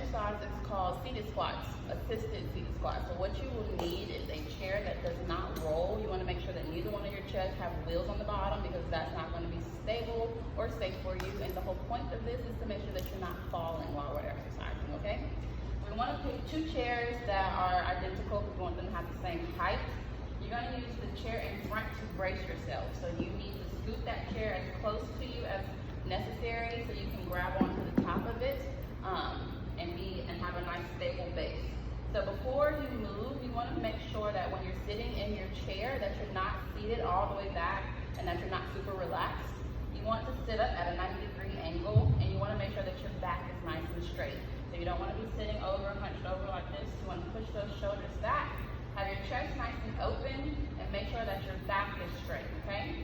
exercise is called seated squats, assisted seated squats. So what you will need is a chair that does not roll. You want to make sure that neither one of your chairs have wheels on the bottom because that's not going to be stable or safe for you. And the whole point of this is to make sure that you're not falling while we're exercising, okay? We want to pick two chairs that are identical because we want them to have the same height. You're going to use the chair in front to brace yourself. So you need to scoot that chair as close to you as necessary so you can grab onto the top of it and have a nice stable base. So before you move, you want to make sure that when you're sitting in your chair that you're not seated all the way back and that you're not super relaxed. You want to sit up at a 90-degree angle and you want to make sure that your back is nice and straight. So you don't want to be sitting over, hunched over like this. You want to push those shoulders back, have your chest nice and open, and make sure that your back is straight, okay?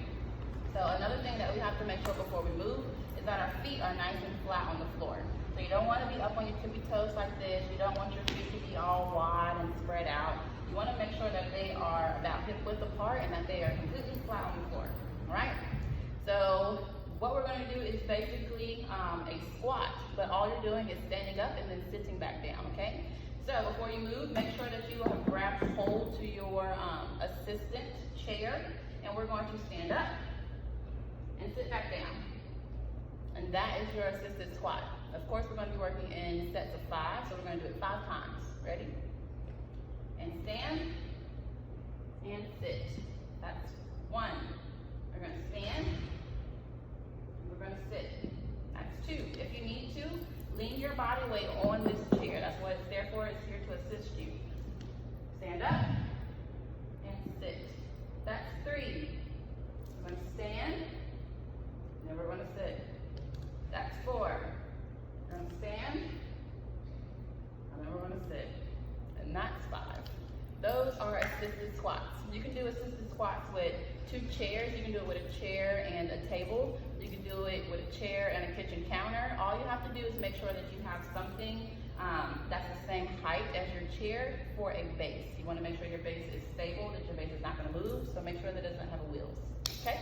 So another thing that we have to make sure before we move is that our feet are nice and flat on the floor. So you don't want to be up on your tippy toes like this. You don't want your feet to be all wide and spread out. You want to make sure that they are about hip width apart and that they are completely flat on the floor, all right? So what we're going to do is basically a squat, but all you're doing is standing up and then sitting back down, okay? So before you move, make sure that you have grabbed hold to your assistant chair, and we're going to stand up and sit back down. And that is your assisted squat. Of course, we're going to be working in sets of 5, so we're going to do it 5 times. Ready? And stand and sit. That's 1. We're going to stand. We're going to sit. That's 2. If you need to, lean your body weight on this chair. That's what it's there for. It's here to assist you. Stand up and sit. That's 3. We're going to stand. Then we're going to sit. That's 4. We're going to stand. And then we're going to sit. And that's 5. Those are assisted squats. You can do assisted squats with 2 chairs. You can do it with a chair and a table. You can do it with a chair and a kitchen counter. All you have to do is make sure that you have something that's the same height as your chair for a base. You want to make sure your base is stable, that your base is not going to move, so make sure that it doesn't have wheels. Okay?